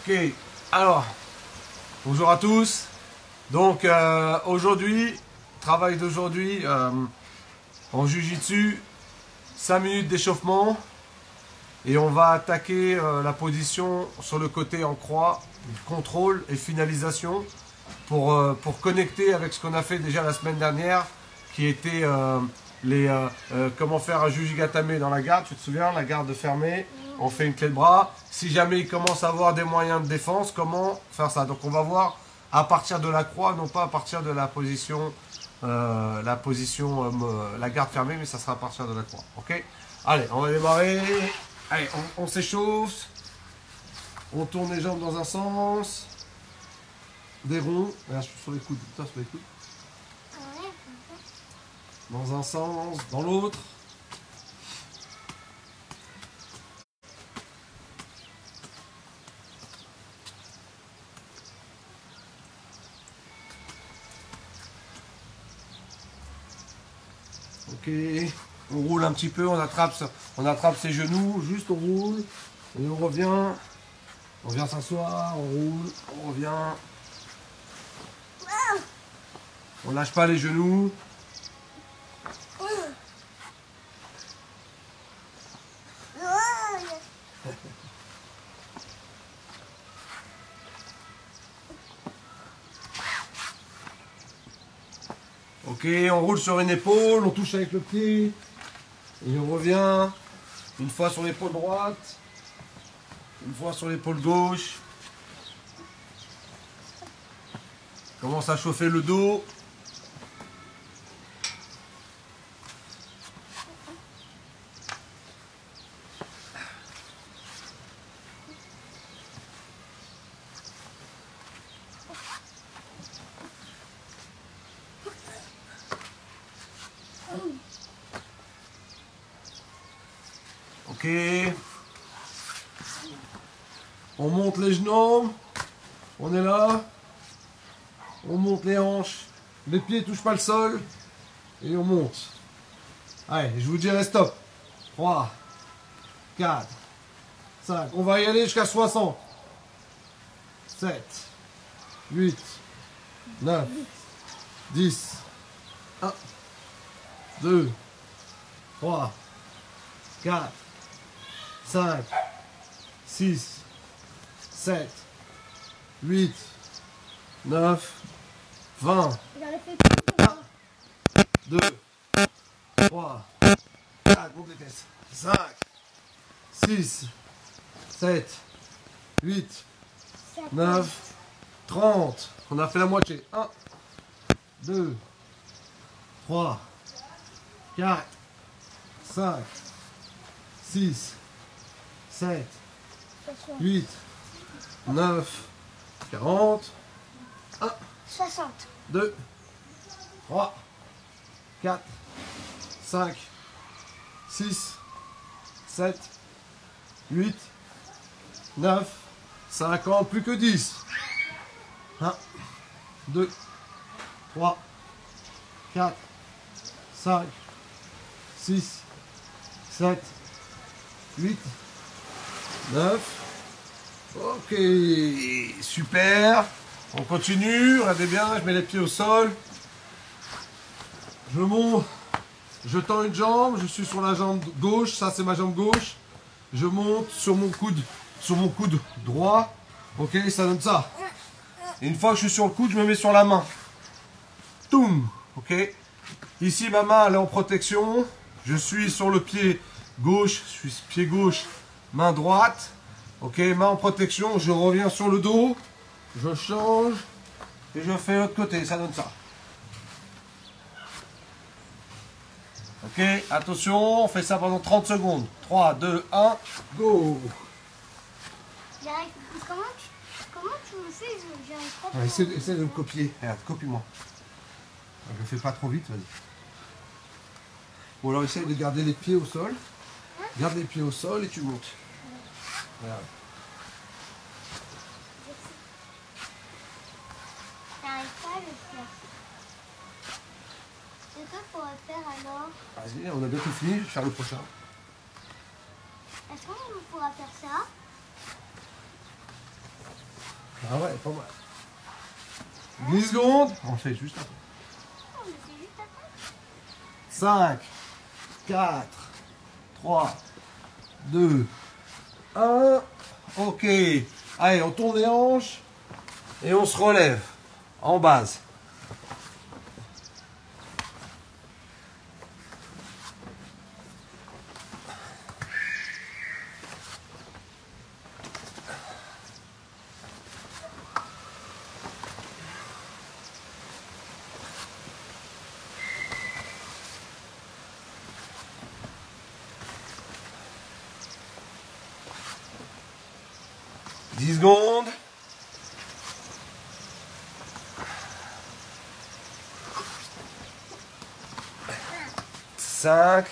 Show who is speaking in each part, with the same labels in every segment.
Speaker 1: Ok, alors, bonjour à tous. Donc aujourd'hui, travail d'aujourd'hui en Jiu-Jitsu, 5 minutes d'échauffement et on va attaquer la position sur le côté en croix, contrôle et finalisation pour connecter avec ce qu'on a fait déjà la semaine dernière qui était comment faire un Jujigatame dans la garde, tu te souviens, la garde fermée, on fait une clé de bras. Si jamais il commence à avoir des moyens de défense, comment faire ça? Donc on va voir à partir de la croix, non pas à partir de la position, la garde fermée, mais ça sera à partir de la croix. Ok? Allez, on va démarrer. Allez, on s'échauffe. On tourne les jambes dans un sens. Des ronds. Regarde, je suis sur les coudes. Toi, sur les coudes. Dans un sens, dans l'autre. Ok, on roule un petit peu, on attrape ses genoux, juste on roule, et on vient s'asseoir, on roule, on revient. On lâche pas les genoux. Ok, on roule sur une épaule, on touche avec le pied, et on revient, une fois sur l'épaule droite, une fois sur l'épaule gauche. Commence à chauffer le dos. Ok. On monte les genoux. On est là. On monte les hanches. Les pieds ne touchent pas le sol. Et on monte. Allez, je vous dirai stop. 3, 4, 5. On va y aller jusqu'à 60. 7, 8, 9, 10. 1, 2, 3, 4, 5, 6, 7, 8, 9, 20. 1, 2, 3, 4, monte les fesses. 5, 6, 7, 8, 9, 30. On a fait la moitié. 1, 2, 3, 4, 5, 6, 7, 8, 9, 40. 1,
Speaker 2: 60.
Speaker 1: 2, 3, 4, 5, 6, 7, 8, 9, 50, plus que 10. 1, 2, 3, 4, 5, 6, 7, 8, 9. Ok, super. On continue, regardez bien, je mets les pieds au sol. Je monte, je tends une jambe, je suis sur la jambe gauche, ça c'est ma jambe gauche. Je monte sur mon coude droit. Ok, ça donne ça. Et une fois que je suis sur le coude, je me mets sur la main. Toum. Ok. Ici, ma main elle est en protection. Je suis sur le pied gauche, je suis pied gauche, main droite. Ok, main en protection, je reviens sur le dos. Je change et je fais l'autre côté, ça donne ça. Ok, attention, on fait ça pendant 30 secondes. 3, 2, 1, go.
Speaker 2: Comment tu le fais? J'arrive pas.
Speaker 1: Ouais, essaie de me copier. Regarde, copie-moi. Je le fais pas trop vite, vas-y. Bon, alors essaye de garder les pieds au sol. Garde les pieds au sol et tu montes. Regarde.
Speaker 2: J'arrive pas à le faire. C'est quoi qu'on va faire alors?
Speaker 1: Vas-y, on a bientôt fini, je vais faire le prochain.
Speaker 2: Est-ce qu'on pourra faire ça?
Speaker 1: Ah ouais, pas mal. 10 secondes. On le fait juste après.
Speaker 2: Oh, mais c'est juste après.
Speaker 1: 5, 4, 3, 2, 1. Ok. Allez, on tourne les hanches et on se relève en base. Secondes. 5.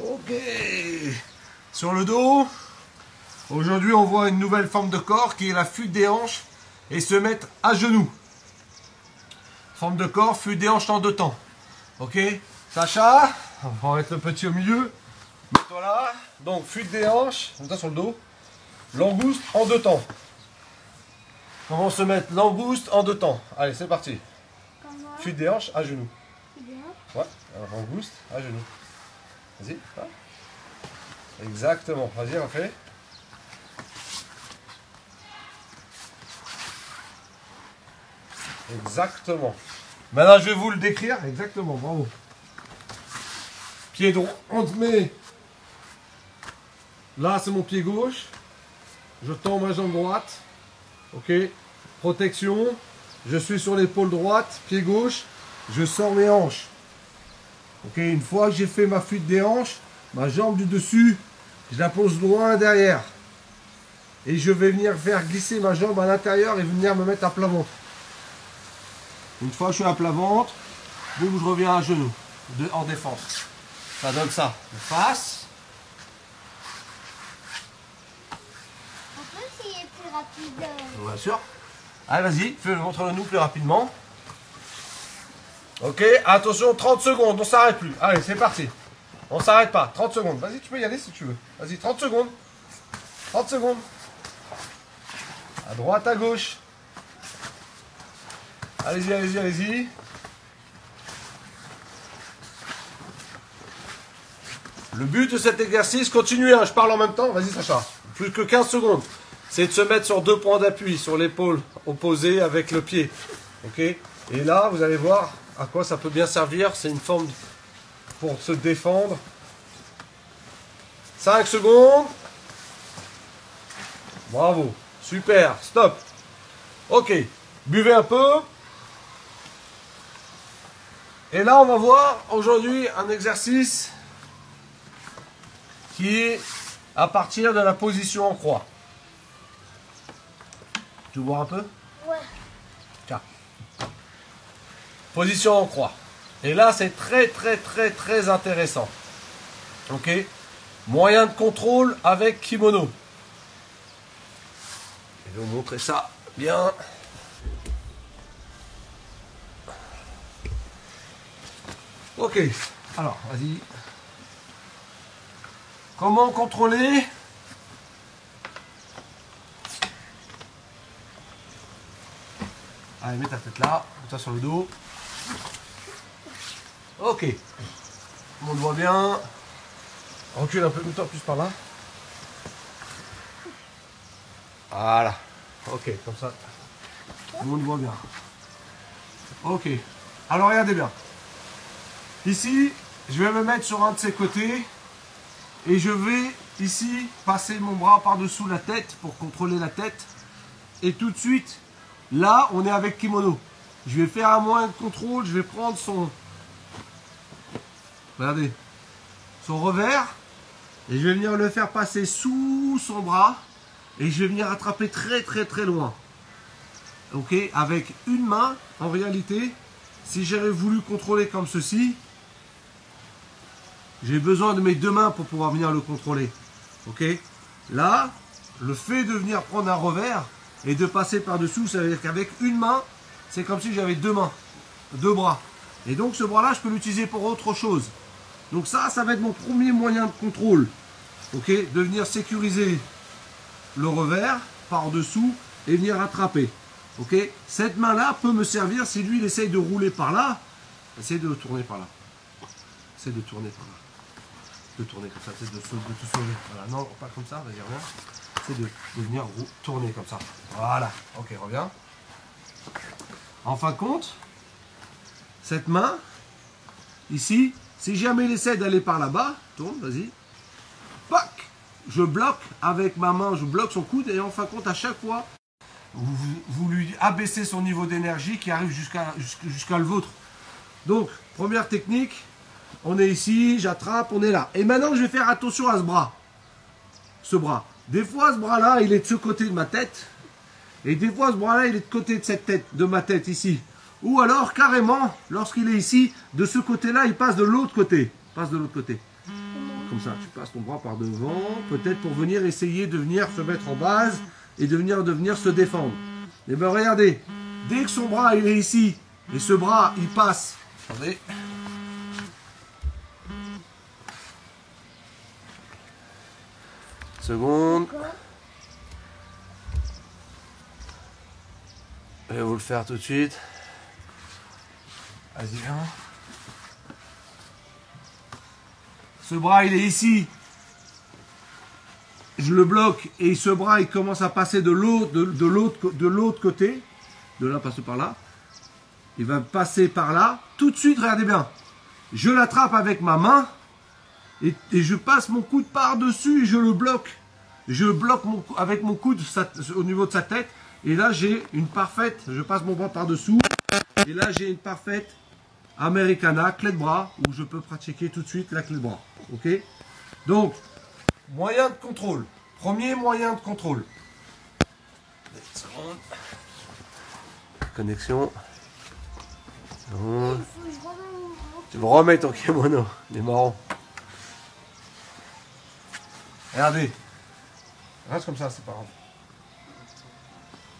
Speaker 1: Ok. Sur le dos, aujourd'hui on voit une nouvelle forme de corps qui est la fuite des hanches et se mettre à genoux. Forme de corps, fuite des hanches en 2 temps. Ok. Sacha, on va mettre le petit au milieu. Mets-toi là. Donc fuite des hanches, comme ça sur le dos. Langouste en 2 temps. Comment se mettre langouste en 2 temps. Allez, c'est parti.
Speaker 2: Comment?
Speaker 1: Fuite des hanches à genoux.
Speaker 2: Bien.
Speaker 1: Ouais, alors langouste à genoux. Vas-y. Ah. Exactement. Vas-y, refais. Exactement. Maintenant, je vais vous le décrire. Exactement, bravo. Pied droit, on te met. Là, c'est mon pied gauche. Je tends ma jambe droite. Ok. Protection. Je suis sur l'épaule droite, pied gauche. Je sors mes hanches. Ok. Une fois que j'ai fait ma fuite des hanches, ma jambe du dessus, je la pose loin derrière. Et je vais venir faire glisser ma jambe à l'intérieur et venir me mettre à plat ventre. Une fois que je suis à plat ventre, boum, je reviens à genoux, en défense. Ça donne ça. Face.
Speaker 2: On peut essayer plus rapide.
Speaker 1: Bien sûr. Allez, vas-y, montre-le-nous plus rapidement. Ok, attention, 30 secondes, on s'arrête plus. Allez, c'est parti. On s'arrête pas, 30 secondes. Vas-y, tu peux y aller si tu veux. Vas-y, 30 secondes. 30 secondes. À droite, à gauche. Allez-y, allez-y, allez-y. Le but de cet exercice, continuez, hein, je parle en même temps. Vas-y, Sacha. Plus que 15 secondes. C'est de se mettre sur 2 points d'appui, sur l'épaule opposée avec le pied. Ok. Et là, vous allez voir à quoi ça peut bien servir. C'est une forme pour se défendre. 5 secondes. Bravo. Super. Stop. Ok. Buvez un peu. Et là, on va voir aujourd'hui un exercice qui est à partir de la position en croix. Tu veux voir un peu?
Speaker 2: Ouais.
Speaker 1: Tiens. Position en croix. Et là, c'est très intéressant. Ok. Moyen de contrôle avec kimono. Je vais vous montrer ça bien. Ok. Alors, vas-y. Comment contrôler? Allez, mets ta tête là, mets-toi sur le dos. Ok. On le voit bien. Recule un peu, mets-toi plus par là. Voilà. Ok, comme ça. Tout le monde voit bien. Ok. Alors, regardez bien. Ici, je vais me mettre sur un de ces côtés. Et je vais ici passer mon bras par-dessous la tête pour contrôler la tête. Et tout de suite, là, on est avec kimono. Je vais faire un moyen de contrôle. Je vais prendre son... Regardez. Son revers. Et je vais venir le faire passer sous son bras. Et je vais venir attraper très loin. Ok. Avec une main, en réalité, si j'avais voulu contrôler comme ceci, j'ai besoin de mes 2 mains pour pouvoir venir le contrôler. Ok. Là, le fait de venir prendre un revers et de passer par-dessous, ça veut dire qu'avec une main, c'est comme si j'avais 2 mains, 2 bras. Et donc ce bras-là, je peux l'utiliser pour autre chose. Donc ça va être mon premier moyen de contrôle. ok, de venir sécuriser le revers par-dessous et venir attraper. Ok, cette main-là peut me servir si lui il essaye de rouler par là. Essaye de tourner par là. Essaye de tourner par là. De tourner comme ça, essaye de te sauver. Voilà, non, pas comme ça, vas-y, reviens. Essaye de venir tourner comme ça. Voilà, ok, reviens. En fin de compte, cette main, ici, si jamais il essaie d'aller par là-bas, tourne, vas-y. Pac, je bloque avec ma main, je bloque son coude et en fin de compte, à chaque fois, vous lui abaissez son niveau d'énergie qui arrive jusqu'à le vôtre. Donc, première technique, on est ici, j'attrape, on est là. Et maintenant, je vais faire attention à ce bras. Ce bras. Des fois, ce bras-là, il est de ce côté de ma tête. Et des fois, ce bras-là, il est de côté de cette tête, de ma tête ici. Ou alors, carrément, lorsqu'il est ici, de ce côté-là, il passe de l'autre côté. Passe de l'autre côté. Comme ça, tu passes ton bras par devant, peut-être pour venir essayer de venir se mettre en base et de venir se défendre. Et bien regardez, dès que son bras il est ici, et ce bras il passe, attendez, seconde, je vais vous le faire tout de suite, vas-y viens. Ce bras il est ici, je le bloque et ce bras il commence à passer de l'autre côté, de là passer par là, il va passer par là, tout de suite regardez bien, je l'attrape avec ma main et je passe mon coude par dessus et je le bloque, avec mon coude au niveau de sa tête et là j'ai une parfaite, je passe mon bras par dessous et là j'ai une parfaite Americana, clé de bras où je peux pratiquer tout de suite la clé de bras, ok, donc moyen de contrôle. Premier moyen de contrôle. Connexion. Tu me remets ton kimono. Il est marrant. Regardez. Reste comme ça, c'est pas grave.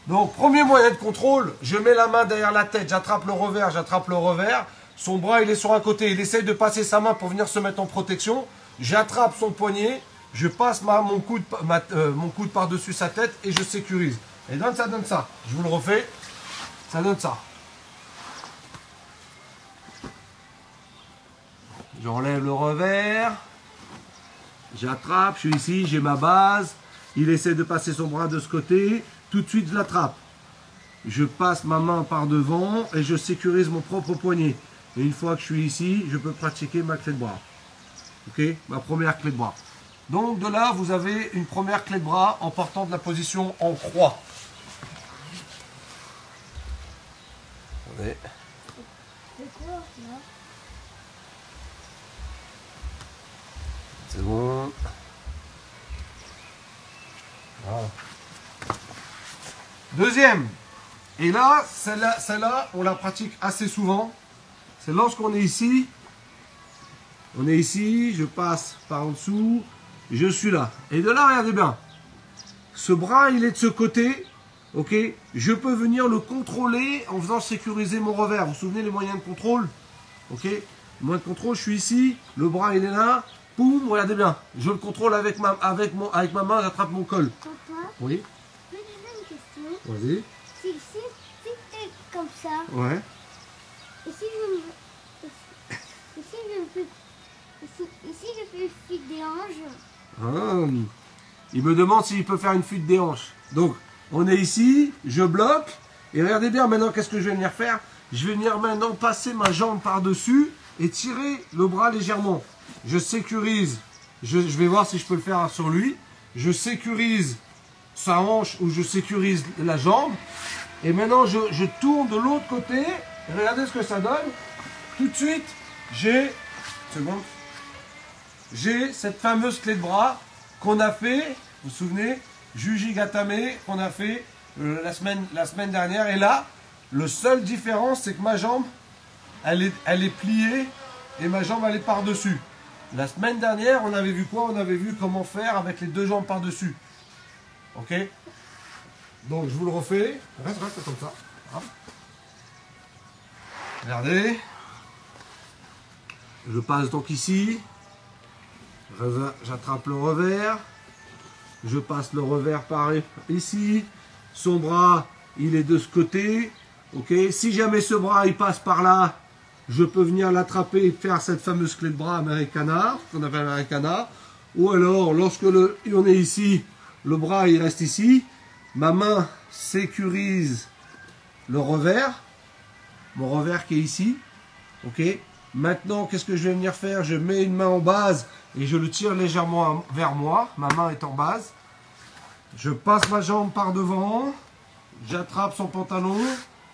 Speaker 1: Donc, premier moyen de contrôle. Je mets la main derrière la tête. J'attrape le revers. Son bras, il est sur un côté. Il essaye de passer sa main pour venir se mettre en protection. J'attrape son poignet. Je passe mon coude par-dessus sa tête et je sécurise. Et donne ça. Je vous le refais. Ça donne ça. J'enlève le revers. J'attrape. Je suis ici. J'ai ma base. Il essaie de passer son bras de ce côté. Tout de suite, je l'attrape. Je passe ma main par devant et je sécurise mon propre poignet. Et une fois que je suis ici, je peux pratiquer ma clé de bras. Ok, ma première clé de bras. Donc de là, vous avez une première clé de bras en partant de la position en croix. Attendez.
Speaker 2: C'est quoi là?
Speaker 1: C'est bon. Voilà. Deuxième. Et là, celle-là, on la pratique assez souvent. C'est lorsqu'on est ici. On est ici, je passe par en dessous. Je suis là. Et de là, regardez bien. Ce bras, il est de ce côté. Ok. Je peux venir le contrôler en faisant sécuriser mon revers. Vous vous souvenez les moyens de contrôle? Ok. Moyen de contrôle, je suis ici. Le bras, il est là. Poum, regardez bien. Je le contrôle avec ma main, j'attrape mon col.
Speaker 2: Papa,
Speaker 1: Oui.
Speaker 2: je peux te poser une question.
Speaker 1: Vas-y.
Speaker 2: Si t'es comme ça,
Speaker 1: Ouais.
Speaker 2: et si je fais fuite des hanches,
Speaker 1: Ah, il me demande s'il peut faire une fuite des hanches. Donc, on est ici, je bloque. Et regardez bien maintenant, qu'est-ce que je vais venir faire? Je vais venir maintenant passer ma jambe par-dessus et tirer le bras légèrement. Je sécurise. Je vais voir si je peux le faire sur lui. Je sécurise sa hanche ou je sécurise la jambe. Et maintenant, je tourne de l'autre côté. Et regardez ce que ça donne. Tout de suite, j'ai cette fameuse clé de bras qu'on a fait, vous vous souvenez, Juji Gatame, qu'on a fait la semaine dernière. Et là, le seul différence, c'est que ma jambe, elle est pliée et ma jambe, elle est par-dessus. La semaine dernière, on avait vu quoi? On avait vu comment faire avec les deux jambes par-dessus. Ok? Donc, je vous le refais. Reste comme ça. Hop. Regardez. Je passe donc ici. J'attrape le revers. Je passe le revers par ici. Son bras, il est de ce côté. Ok. Si jamais ce bras, il passe par là, je peux venir l'attraper et faire cette fameuse clé de bras Americana, qu'on appelle Americana. Ou alors, lorsque on est ici, le bras, il reste ici. Ma main sécurise le revers. Mon revers qui est ici. Ok. Maintenant, qu'est-ce que je vais venir faire? Je mets une main en base et je le tire légèrement vers moi. Ma main est en base. Je passe ma jambe par devant. J'attrape son pantalon.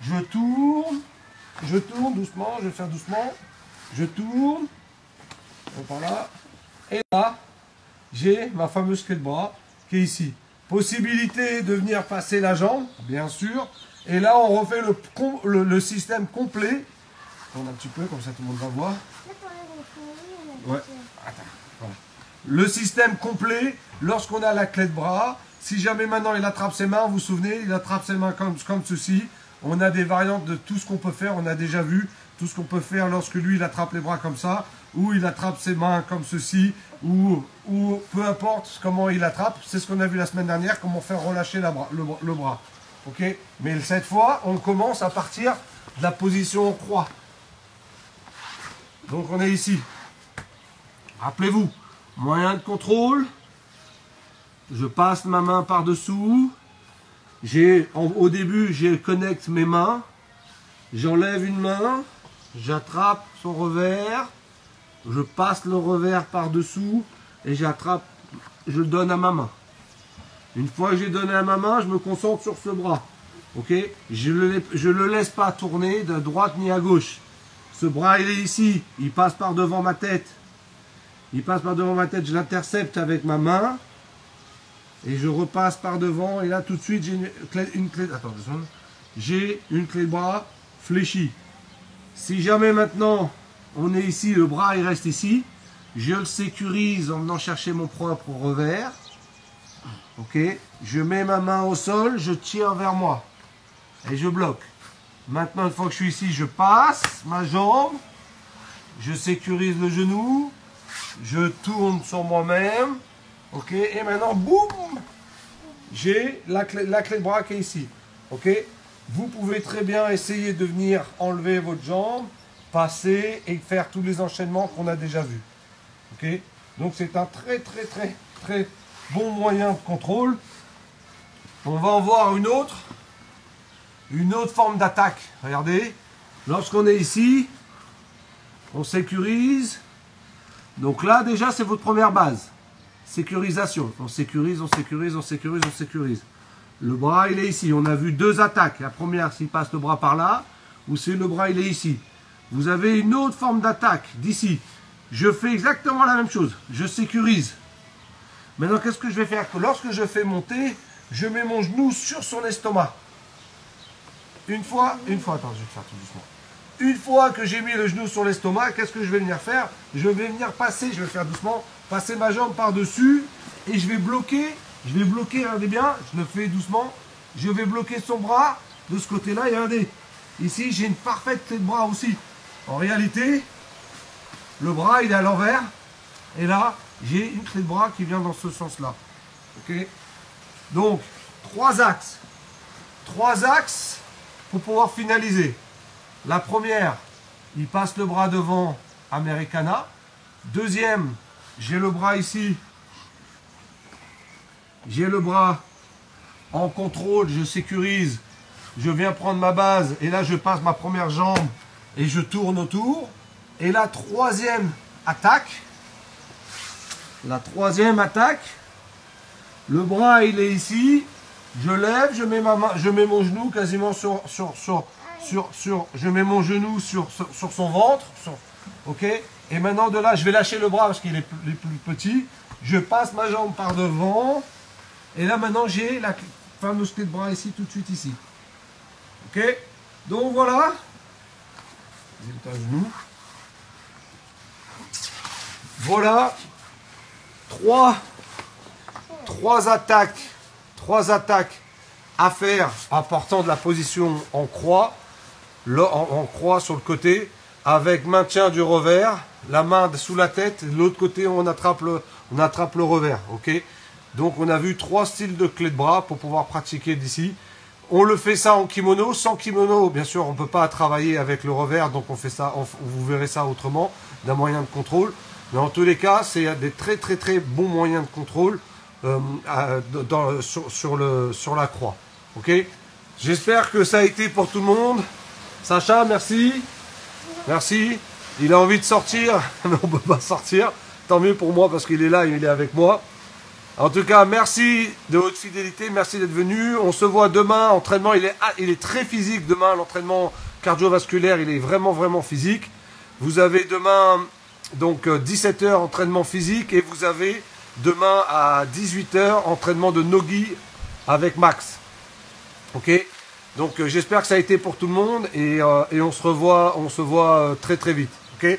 Speaker 1: Je tourne doucement. Je vais faire doucement. Je tourne. Par là. Et là, j'ai ma fameuse clé de bras qui est ici. Possibilité de venir passer la jambe, bien sûr. Et là, on refait le système complet. On a un petit peu, comme ça tout le monde va voir. Ouais. Attends, voilà. Le système complet, lorsqu'on a la clé de bras, si jamais maintenant il attrape ses mains, vous vous souvenez, il attrape ses mains comme ceci. On a des variantes de tout ce qu'on peut faire, on a déjà vu tout ce qu'on peut faire lorsque lui il attrape les bras comme ça, ou il attrape ses mains comme ceci, ou peu importe comment il attrape. C'est ce qu'on a vu la semaine dernière, comment faire relâcher le bras. Ok. Mais cette fois, on commence à partir de la position en croix. Donc on est ici. Rappelez-vous, moyen de contrôle. Je passe ma main par-dessous. Au début, je connecte mes mains. J'enlève une main. J'attrape son revers. Je passe le revers par-dessous. Et j'attrape, je le donne à ma main. Une fois que j'ai donné à ma main, je me concentre sur ce bras. Ok? Je le laisse pas tourner de droite ni à gauche. Ce bras, il est ici. Il passe par devant ma tête. Il passe par devant ma tête. Je l'intercepte avec ma main. Et je repasse par devant. Et là, tout de suite, j'ai une clé. Attends, j'ai une clé de bras fléchie. Si jamais maintenant, on est ici, le bras, il reste ici. Je le sécurise en venant chercher mon propre revers. Ok. Je mets ma main au sol. Je tire vers moi. Et je bloque. Maintenant, une fois que je suis ici, je passe ma jambe, je sécurise le genou, je tourne sur moi-même, ok, et maintenant, boum, j'ai la clé de bras qui est ici, ok. Vous pouvez très bien essayer de venir enlever votre jambe, passer et faire tous les enchaînements qu'on a déjà vus, ok. Donc, c'est un très bon moyen de contrôle. On va en voir une autre forme d'attaque. Regardez, lorsqu'on est ici, on sécurise. Donc là, déjà, c'est votre première base. Sécurisation. On sécurise. Le bras, il est ici. On a vu deux attaques. La première, s'il passe le bras par là, ou c'est le bras, il est ici. Vous avez une autre forme d'attaque d'ici. Je fais exactement la même chose. Je sécurise. Maintenant, qu'est-ce que je vais faire? Lorsque je fais monter, je mets mon genou sur son estomac. Une fois, attends, je vais faire tout doucement. Une fois que j'ai mis le genou sur l'estomac, qu'est-ce que je vais venir faire? Je vais venir passer, je vais faire doucement, passer ma jambe par-dessus et je vais bloquer, regardez bien, je le fais doucement, je vais bloquer son bras de ce côté-là et regardez, ici j'ai une parfaite clé de bras aussi. En réalité, le bras il est à l'envers et là j'ai une clé de bras qui vient dans ce sens-là. Ok. Donc, trois axes pour pouvoir finaliser. La première, il passe le bras devant, Americana. Deuxième, j'ai le bras ici. J'ai le bras en contrôle, je sécurise. Je viens prendre ma base et là je passe ma première jambe et je tourne autour. Et la troisième attaque, le bras il est ici. Je lève, je mets mon genou quasiment je mets mon genou sur son ventre, ok. Et maintenant de là, je vais lâcher le bras parce qu'il est plus petit. Je passe ma jambe par devant. Et là maintenant, j'ai la fameuse clé de bras ici, tout de suite ici. Ok. Donc voilà. J'ai un genou. Voilà. Trois attaques à faire en partant de la position en croix, en croix sur le côté. avec maintien du revers, la main sous la tête, de l'autre côté on attrape le revers, ok? Donc on a vu 3 styles de clé de bras pour pouvoir pratiquer d'ici. On le fait ça en kimono, sans kimono, bien sûr on ne peut pas travailler avec le revers, donc on fait ça, vous verrez ça autrement, d'un moyen de contrôle. Mais en tous les cas, c'est des très très très bons moyens de contrôle sur la croix, ok? J'espère que ça a été pour tout le monde. Sacha, merci. Merci. Il a envie de sortir, mais on ne peut pas sortir. Tant mieux pour moi parce qu'il est là, il est avec moi. En tout cas, merci de votre fidélité, merci d'être venu. On se voit demain, entraînement, il est très physique demain, l'entraînement cardiovasculaire, il est vraiment, vraiment physique. Vous avez demain, donc 17h, entraînement physique, et vous avez demain à 18h, entraînement de Nogi avec Max. Ok? Donc j'espère que ça a été pour tout le monde, et on se voit très très vite. Ok?